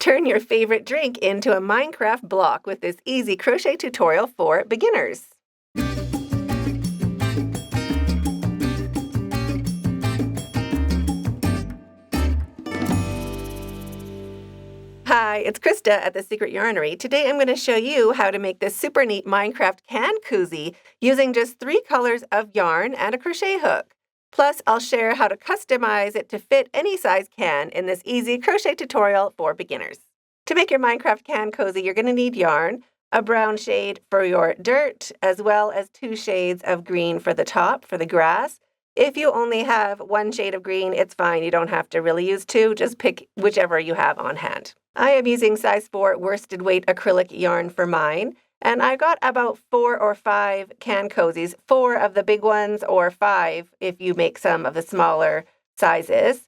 Turn your favorite drink into a Minecraft block with this easy crochet tutorial for beginners. Hi, it's Krista at The Secret Yarnery. Today I'm going to show you how to make this super neat Minecraft can koozie using just 3 colors of yarn and a crochet hook. Plus, I'll share how to customize it to fit any size can in this easy crochet tutorial for beginners. To make your Minecraft can cozy, you're going to need yarn, a brown shade for your dirt, as well as 2 shades of green for the top, for the grass. If you only have 1 shade of green, it's fine. You don't have to really use 2. Just pick whichever you have on hand. I am using size 4 worsted weight acrylic yarn for mine, and I got about 4 or 5 can cozies, 4 of the big ones or 5 if you make some of the smaller sizes,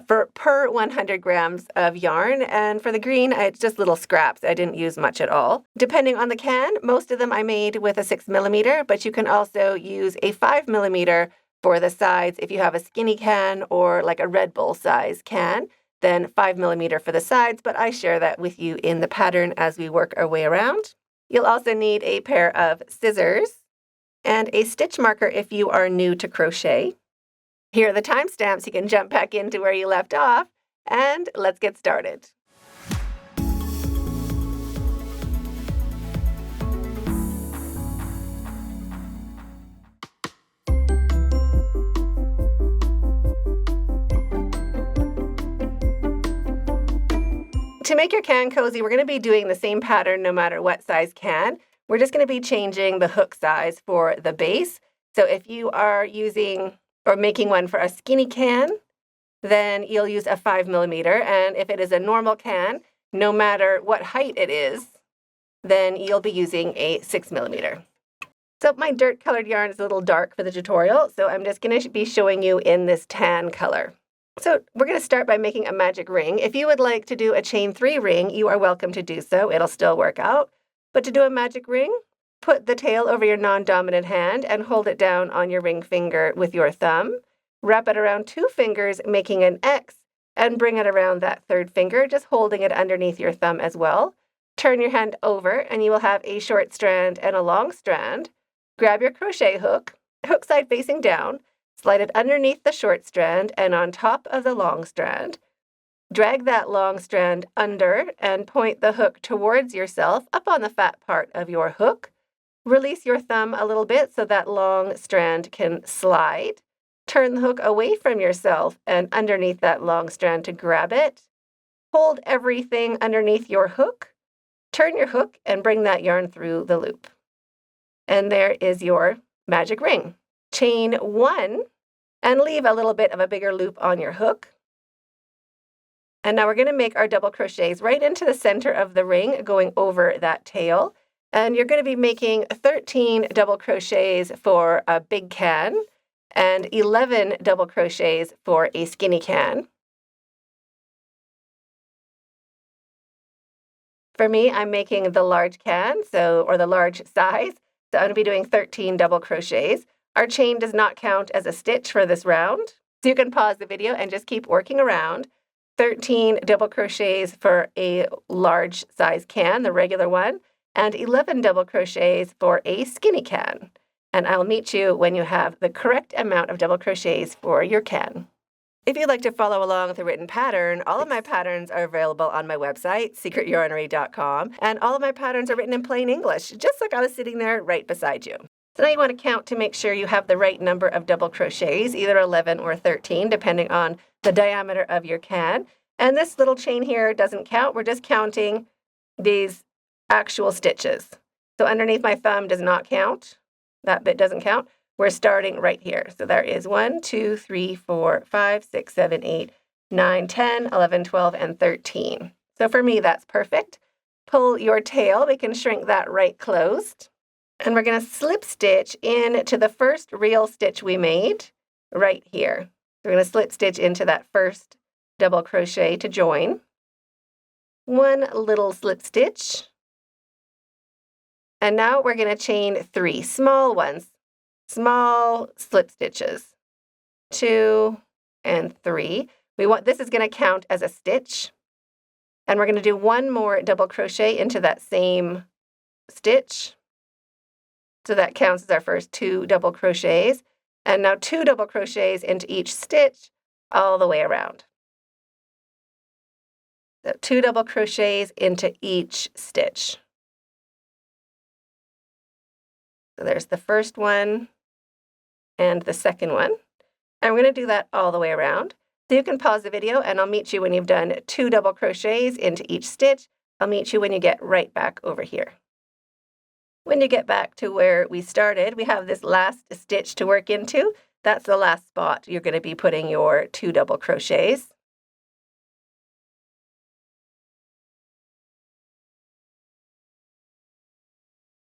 per 100 grams of yarn. And for the green, it's just little scraps. I didn't use much at all. Depending on the can, most of them I made with a 6mm, but you can also use a 5mm for the sides if you have a skinny can or like a Red Bull size can. Then 5mm for the sides, but I share that with you in the pattern as we work our way around. You'll also need a pair of scissors and a stitch marker if you are new to crochet. Here are the timestamps. You can jump back into where you left off, and let's get started. To make your can cozy, we're going to be doing the same pattern no matter what size can. We're just going to be changing the hook size for the base. So if you are using or making one for a skinny can, then you'll use a 5mm. And if it is a normal can, no matter what height it is, then you'll be using a 6mm. So my dirt colored yarn is a little dark for the tutorial, so I'm just going to be showing you in this tan color. So we're going to start by making a magic ring. If you would like to do a chain 3 ring, you are welcome to do so. It'll still work out. But to do a magic ring, put the tail over your non-dominant hand and hold it down on your ring finger with your thumb. Wrap it around 2 fingers, making an X, and bring it around that 3rd finger, just holding it underneath your thumb as well. Turn your hand over and you will have a short strand and a long strand. Grab your crochet hook, hook side facing down, slide it underneath the short strand and on top of the long strand. Drag that long strand under and point the hook towards yourself up on the fat part of your hook. Release your thumb a little bit so that long strand can slide. Turn the hook away from yourself and underneath that long strand to grab it. Hold everything underneath your hook. Turn your hook and bring that yarn through the loop. And there is your magic ring. Chain 1 and leave a little bit of a bigger loop on your hook. And now we're going to make our double crochets right into the center of the ring, going over that tail. And you're going to be making 13 double crochets for a big can and 11 double crochets for a skinny can. For me, I'm making the large can, or the large size. So I'm going to be doing 13 double crochets. Our chain does not count as a stitch for this round, so you can pause the video and just keep working around. 13 double crochets for a large size can, the regular one, and 11 double crochets for a skinny can. And I'll meet you when you have the correct amount of double crochets for your can. If you'd like to follow along with the written pattern, all of my patterns are available on my website, secretyarnery.com, and all of my patterns are written in plain English, just like I was sitting there right beside you. So now you want to count to make sure you have the right number of double crochets, either 11 or 13, depending on the diameter of your can. And this little chain here doesn't count. We're just counting these actual stitches. So underneath my thumb does not count. That bit doesn't count. We're starting right here. So there is 1, 2, 3, 4, 5, 6, 7, 8, 9, 10, 11, 12, and 13. So for me, that's perfect. Pull your tail. We can shrink that right closed. And we're going to slip stitch into the first real stitch we made right here. We're going to slip stitch into that first double crochet to join. 1 little slip stitch. And now we're going to chain 3 small ones, small slip stitches. 2 and 3. This is going to count as a stitch. And we're going to do one more double crochet into that same stitch. So that counts as our first 2 double crochets. And now 2 double crochets into each stitch all the way around. So 2 double crochets into each stitch. So there's the first one and the second one. And we're going to do that all the way around. So you can pause the video and I'll meet you when you've done 2 double crochets into each stitch. I'll meet you when you get right back over here. When you get back to where we started, we have this last stitch to work into. That's the last spot you're going to be putting your 2 double crochets.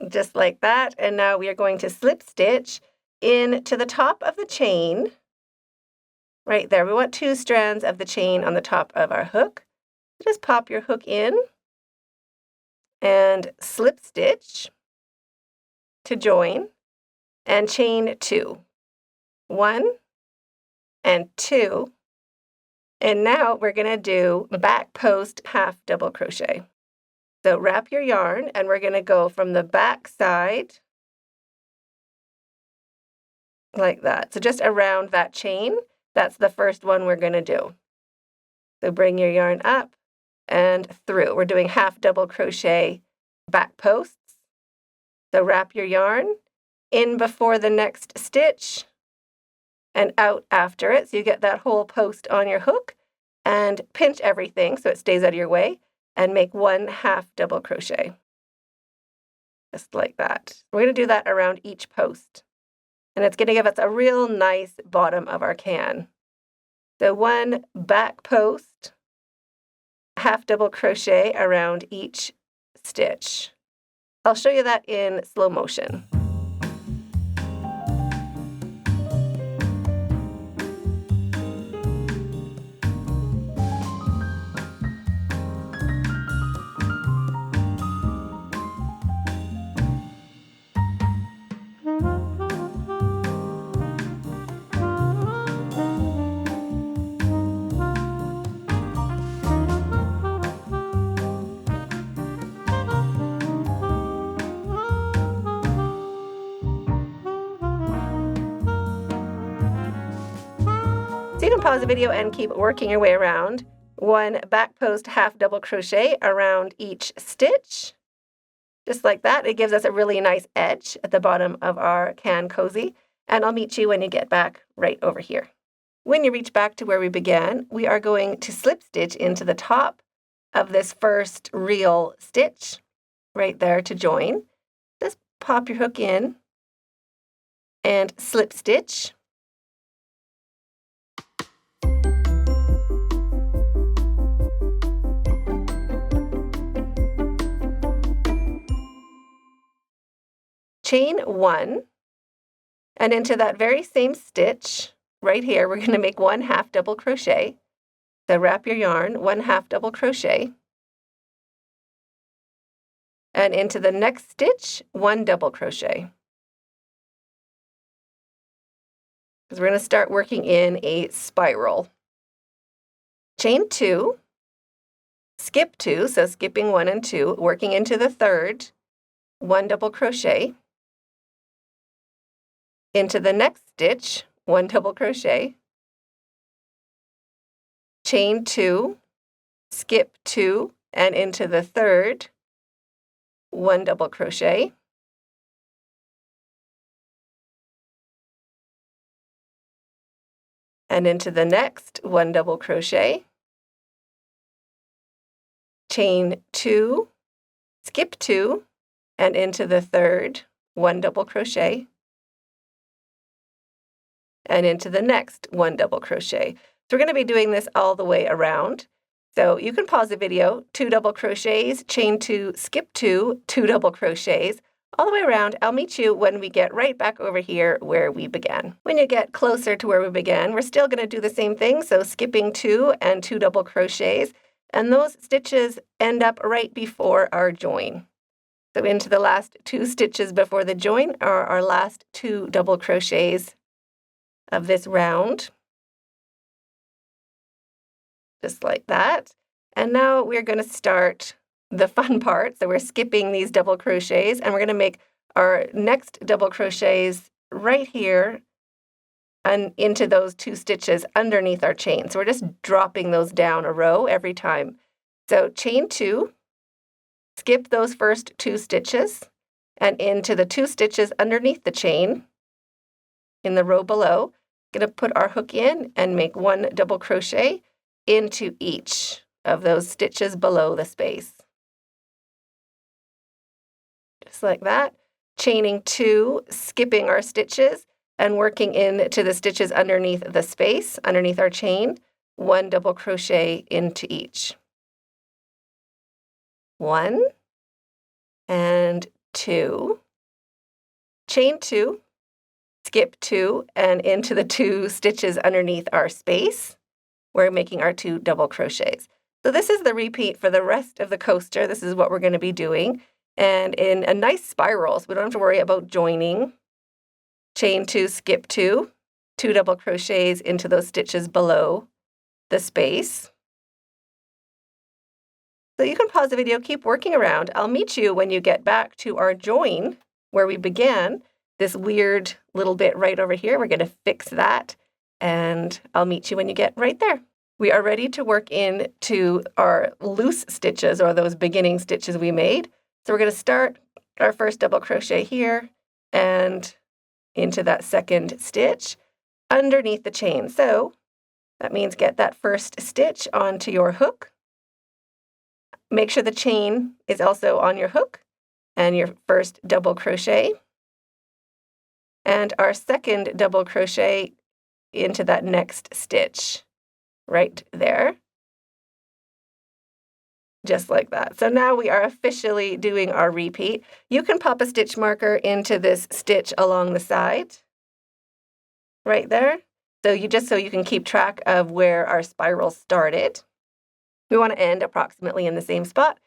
Just like that. And now we are going to slip stitch into the top of the chain. Right there. We want 2 strands of the chain on the top of our hook. Just pop your hook in and slip stitch to join and chain 2. 1 and 2. And now we're going to do back post half double crochet. So wrap your yarn and we're going to go from the back side like that. So just around that chain, that's the first one we're going to do. So bring your yarn up and through. We're doing half double crochet back posts. So wrap your yarn in before the next stitch and out after it. So you get that whole post on your hook and pinch everything so it stays out of your way and make 1 half double crochet. Just like that. We're going to do that around each post. And it's going to give us a real nice bottom of our can. So 1 back post, half double crochet around each stitch. I'll show you that in slow motion. So you can pause the video and keep working your way around. 1 back post half double crochet around each stitch. Just like that. It gives us a really nice edge at the bottom of our can cozy. And I'll meet you when you get back right over here. When you reach back to where we began, we are going to slip stitch into the top of this first real stitch right there to join. Just pop your hook in and slip stitch. Chain 1, and into that very same stitch right here, we're going to make 1 half double crochet. So wrap your yarn, 1 half double crochet, and into the next stitch, 1 double crochet. Because we're going to start working in a spiral. Chain 2, skip 2, so skipping 1 and 2, working into the third, 1 double crochet. Into the next stitch, 1 double crochet, chain 2, skip 2, and into the third, 1 double crochet, and into the next, 1 double crochet, chain 2, skip 2, and into the third, 1 double crochet, and into the next, 1 double crochet. So we're going to be doing this all the way around. So you can pause the video, 2 double crochets, chain 2, skip 2, 2 double crochets, all the way around. I'll meet you when we get right back over here where we began. When you get closer to where we began, we're still going to do the same thing. So skipping 2 and 2 double crochets, and those stitches end up right before our join. So into the last 2 stitches before the join are our last 2 double crochets of this round, just like that. And now we're going to start the fun part. So we're skipping these double crochets, and we're going to make our next double crochets right here and into those 2 stitches underneath our chain. So we're just dropping those down a row every time. So chain 2, skip those first 2 stitches and into the 2 stitches underneath the chain in the row below. Going to put our hook in and make 1 double crochet into each of those stitches below the space. Just like that. Chaining 2, skipping our stitches and working into the stitches underneath the space, underneath our chain, 1 double crochet into each. 1 and 2. Chain 2, skip 2 and into the 2 stitches underneath our space. We're making our 2 double crochets. So this is the repeat for the rest of the coaster. This is what we're going to be doing. And in a nice spiral, so we don't have to worry about joining. Chain 2, skip 2, 2 double crochets into those stitches below the space. So you can pause the video, keep working around. I'll meet you when you get back to our join where we began. This weird little bit right over here, we're going to fix that, and I'll meet you when you get right there. We are ready to work into our loose stitches, or those beginning stitches we made. So we're going to start our first double crochet here and into that second stitch underneath the chain. So that means get that first stitch onto your hook. Make sure the chain is also on your hook and your first double crochet. And our second double crochet into that next stitch right there. Just like that. So now we are officially doing our repeat. You can pop a stitch marker into this stitch along the side, right there. So you can keep track of where our spiral started. We want to end approximately in the same spot.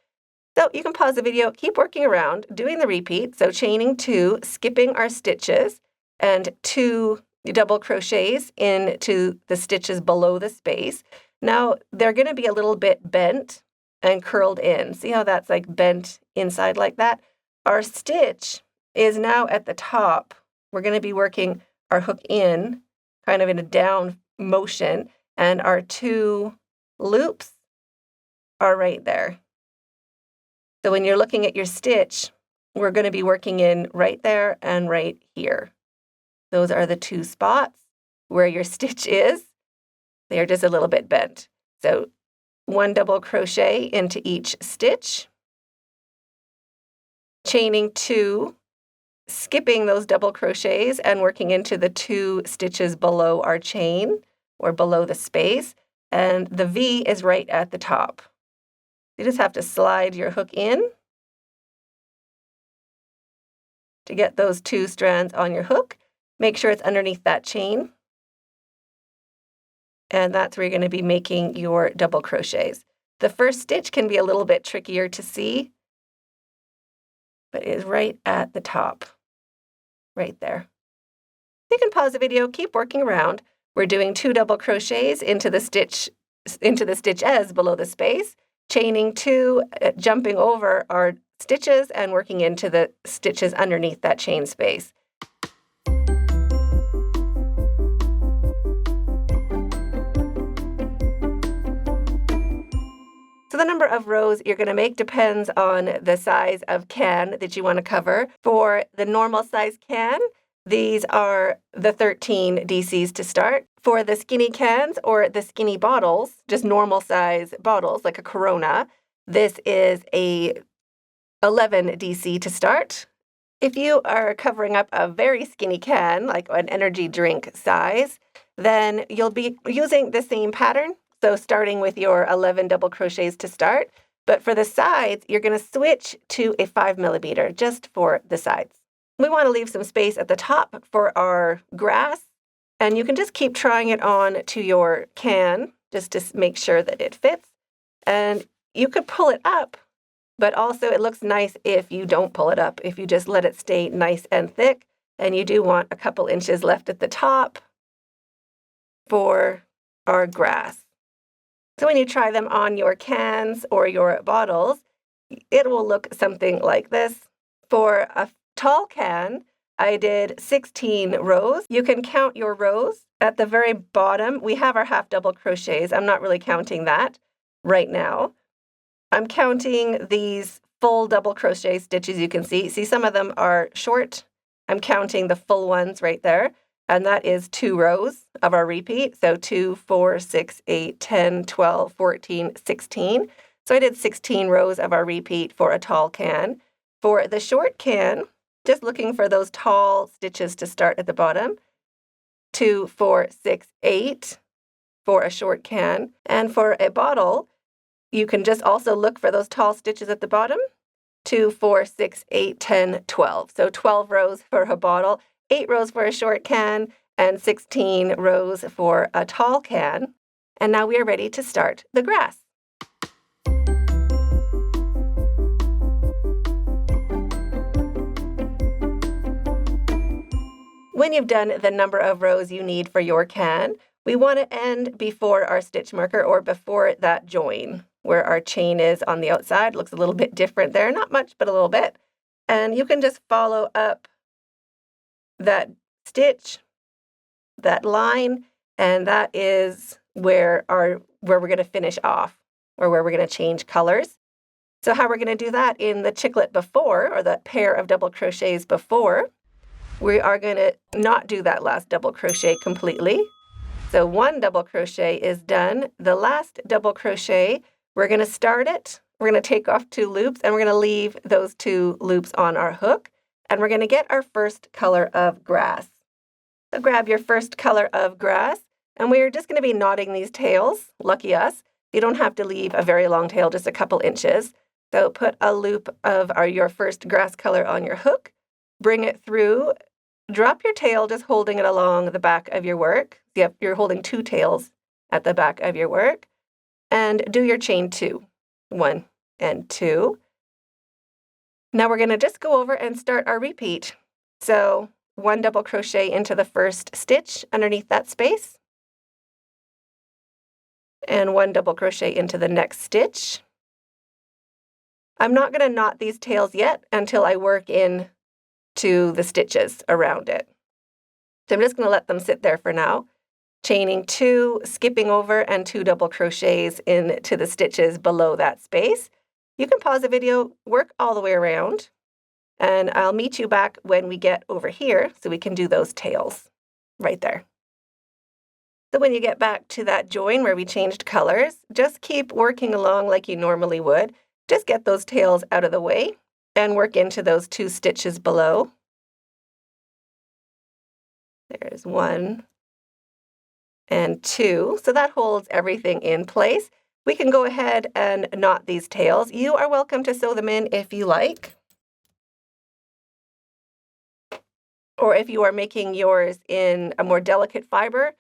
So you can pause the video, keep working around, doing the repeat. So chaining 2, skipping our stitches, and 2 double crochets into the stitches below the space. Now they're going to be a little bit bent and curled in. See how that's like bent inside like that? Our stitch is now at the top. We're going to be working our hook in, kind of in a down motion, and our 2 loops are right there. So when you're looking at your stitch, we're going to be working in right there and right here. Those are the 2 spots where your stitch is. They are just a little bit bent. So 1 double crochet into each stitch, chaining 2, skipping those double crochets and working into the 2 stitches below our chain or below the space, and the V is right at the top. You just have to slide your hook in to get those 2 strands on your hook. Make sure it's underneath that chain. And that's where you're going to be making your double crochets. The first stitch can be a little bit trickier to see, but it is right at the top, right there. You can pause the video, keep working around. We're doing 2 double crochets into the stitch as below the space, chaining 2, jumping over our stitches and working into the stitches underneath that chain space. So the number of rows you're going to make depends on the size of can that you want to cover. For the normal size can, these are the 13 DCs to start. For the skinny cans or the skinny bottles, just normal size bottles like a Corona, this is a 11 DC to start. If you are covering up a very skinny can, like an energy drink size, then you'll be using the same pattern. So starting with your 11 double crochets to start, but for the sides, you're going to switch to a 5 millimeter just for the sides. We want to leave some space at the top for our grass, and you can just keep trying it on to your can just to make sure that it fits. And you could pull it up, but also it looks nice if you don't pull it up, if you just let it stay nice and thick. And you do want a couple inches left at the top for our grass. So when you try them on your cans or your bottles, it will look something like this. For a tall can, I did 16 rows. You can count your rows. At the very bottom, we have our half double crochets. I'm not really counting that right now. I'm counting these full double crochet stitches you can see. See, some of them are short. I'm counting the full ones right there. And that is 2 rows of our repeat. So 2, 4, 6, 8, 10, 12, 14, 16. So I did 16 rows of our repeat for a tall can. For the short can, just looking for those tall stitches to start at the bottom. 2, 4, 6, 8 for a short can. And for a bottle, you can just also look for those tall stitches at the bottom. 2, 4, 6, 8, 10, 12. So 12 rows for a bottle, 8 rows for a short can, and 16 rows for a tall can. And now we are ready to start the grass. When you've done the number of rows you need for your can, we want to end before our stitch marker or before that join where our chain is on the outside. It looks a little bit different there, not much, but a little bit. And you can just follow up that stitch, that line, and that is where we're going to finish off, or where we're going to change colors. So how we're going to do that in the chiclet before, or the pair of double crochets before, we are going to not do that last double crochet completely. So 1 double crochet is done. The last double crochet, we're going to start it. We're going to take off 2 loops, and we're going to leave those 2 loops on our hook. And we're going to get our first color of grass. So grab your first color of grass, and we're just going to be knotting these tails. Lucky us. You don't have to leave a very long tail, just a couple inches. So put a loop of your first grass color on your hook. Bring it through. Drop your tail, just holding it along the back of your work. Yep, you're holding 2 tails at the back of your work. And do your chain 2. 1 and 2. Now we're going to just go over and start our repeat. So 1 double crochet into the first stitch underneath that space. And 1 double crochet into the next stitch. I'm not going to knot these tails yet until I work in to the stitches around it. So I'm just going to let them sit there for now. Chaining 2, skipping over, and 2 double crochets into the stitches below that space. You can pause the video, work all the way around, and I'll meet you back when we get over here so we can do those tails right there. So when you get back to that join where we changed colors, just keep working along like you normally would. Just get those tails out of the way and work into those 2 stitches below. There's 1 and 2. So that holds everything in place. We can go ahead and knot these tails. You are welcome to sew them in if you like. Or if you are making yours in a more delicate fiber,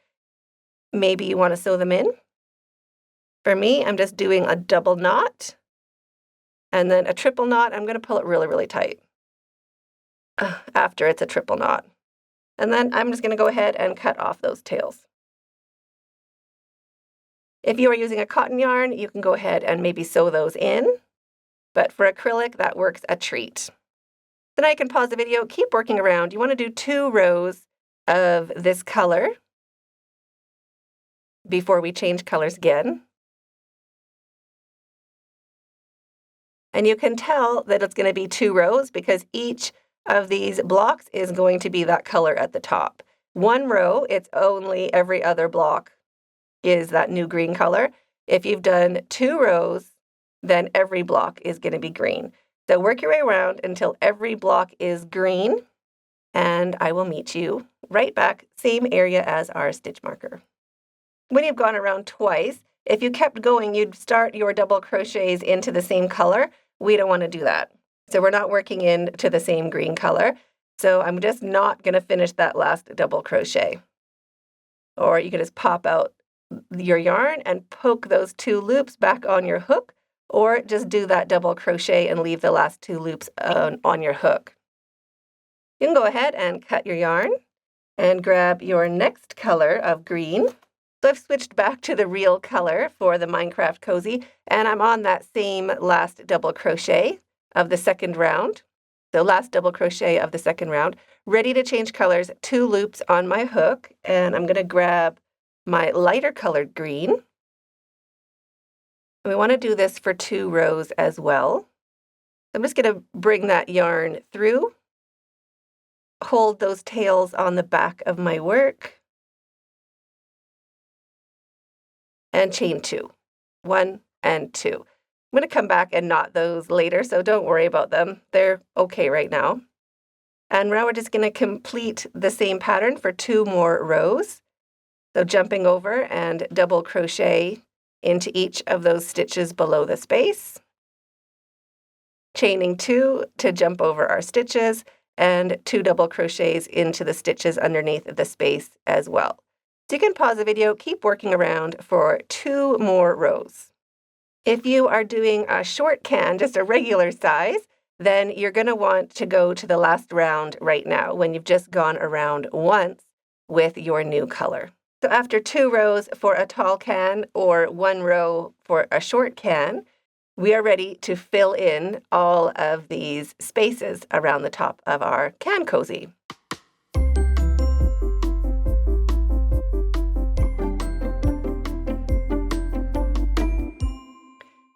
maybe you want to sew them in. For me, I'm just doing a double knot and then a triple knot. I'm going to pull it really, really tight after it's a triple knot. And then I'm just going to go ahead and cut off those tails. If you are using a cotton yarn, you can go ahead and maybe sew those in. But for acrylic, that works a treat. Then I can pause the video, keep working around. You want to do 2 rows of this color before we change colors again. And you can tell that it's going to be 2 rows because each of these blocks is going to be that color at the top. 1 row, it's only every other block is that new green color. If you've done 2 rows, then every block is going to be green. So work your way around until every block is green, and I will meet you right back, same area as our stitch marker. When you've gone around twice, if you kept going, you'd start your double crochets into the same color. We don't want to do that. So we're not working into the same green color. So I'm just not going to finish that last double crochet. Or you can just pop out your yarn and poke those 2 loops back on your hook, or just do that double crochet and leave the last 2 loops on your hook. You can go ahead and cut your yarn and grab your next color of green. So I've switched back to the real color for the Minecraft cozy, and I'm on that same last double crochet of the second round. So last double crochet of the second round, ready to change colors, 2 loops on my hook, and I'm going to grab my lighter colored green. And we want to do this for 2 rows as well. I'm just going to bring that yarn through, hold those tails on the back of my work, and chain 2. 1 and 2. I'm going to come back and knot those later, so don't worry about them. They're okay right now. And now we're just going to complete the same pattern for 2 more rows. So jumping over and double crochet into each of those stitches below the space. Chaining 2 to jump over our stitches, and 2 double crochets into the stitches underneath the space as well. So you can pause the video, keep working around for 2 more rows. If you are doing a short can, just a regular size, then you're going to want to go to the last round right now when you've just gone around once with your new color. So after 2 rows for a tall can or 1 row for a short can, we are ready to fill in all of these spaces around the top of our can cozy.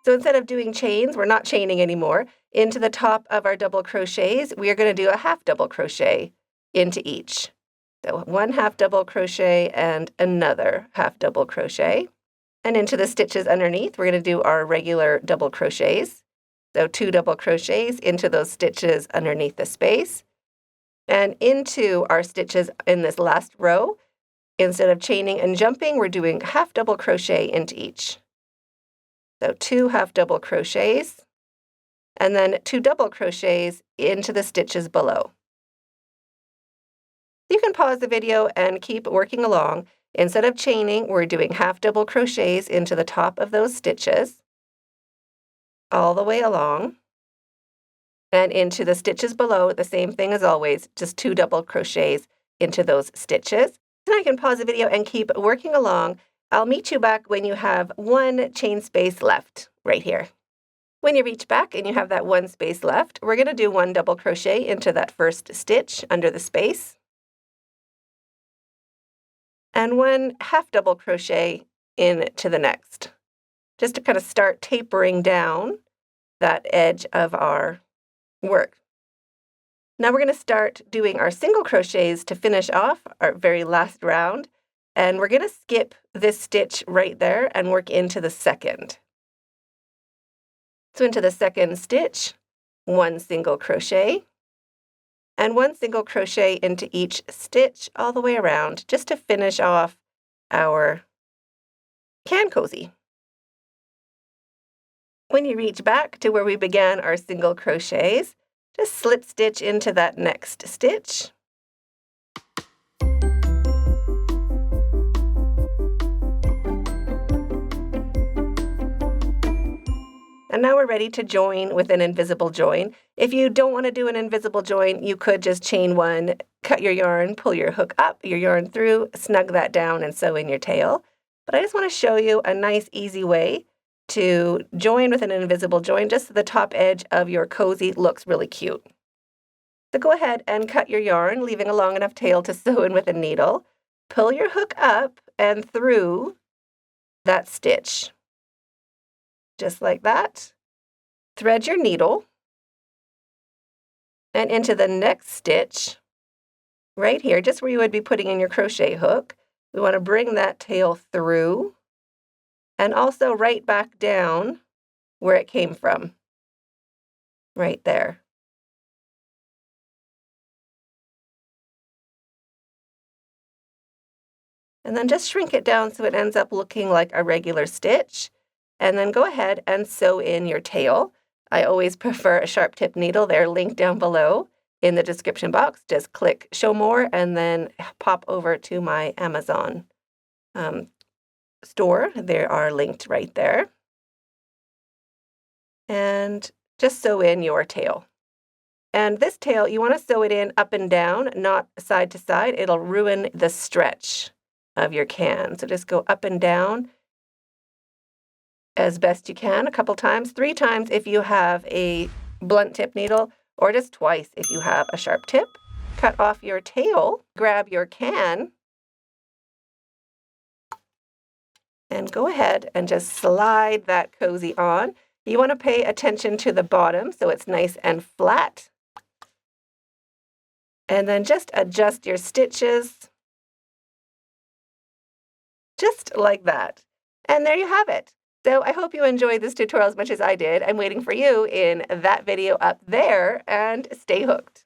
So instead of doing chains, we're not chaining anymore. Into the top of our double crochets, we are going to do a half double crochet into each. So 1 half double crochet and another half double crochet. And into the stitches underneath, we're going to do our regular double crochets. So 2 double crochets into those stitches underneath the space. And into our stitches in this last row, instead of chaining and jumping, we're doing half double crochet into each. So 2 half double crochets, and then 2 double crochets into the stitches below. You can pause the video and keep working along. Instead of chaining, we're doing half double crochets into the top of those stitches, all the way along, and into the stitches below, the same thing as always, just 2 double crochets into those stitches. And I can pause the video and keep working along. I'll meet you back when you have 1 chain space left, right here. When you reach back and you have that 1 space left, we're going to do 1 double crochet into that first stitch under the space, and 1 half double crochet into the next, just to kind of start tapering down that edge of our work. Now we're going to start doing our single crochets to finish off our very last round. And we're going to skip this stitch right there and work into the second. So into the second stitch, 1 single crochet, and 1 single crochet into each stitch all the way around, just to finish off our can cozy. When you reach back to where we began our single crochets, just slip stitch into that next stitch. And now we're ready to join with an invisible join. If you don't want to do an invisible join, you could just chain 1, cut your yarn, pull your hook up, your yarn through, snug that down, and sew in your tail. But I just want to show you a nice, easy way to join with an invisible join, just so the top edge of your cozy looks really cute. So go ahead and cut your yarn, leaving a long enough tail to sew in with a needle. Pull your hook up and through that stitch. Just like that. Thread your needle and into the next stitch right here, just where you would be putting in your crochet hook. We want to bring that tail through and also right back down where it came from, right there. And then just shrink it down so it ends up looking like a regular stitch. And then go ahead and sew in your tail. I always prefer a sharp tip needle. They're linked down below in the description box. Just click show more and then pop over to my Amazon store. They are linked right there. And just sew in your tail. And this tail, you want to sew it in up and down, not side to side. It'll ruin the stretch of your can. So just go up and down as best you can a couple times, 3 times if you have a blunt tip needle, or just twice if you have a sharp tip. Cut off your tail, grab your can, and go ahead and just slide that cozy on. You want to pay attention to the bottom so it's nice and flat. And then just adjust your stitches, just like that. And there you have it. So I hope you enjoyed this tutorial as much as I did. I'm waiting for you in that video up there, and stay hooked.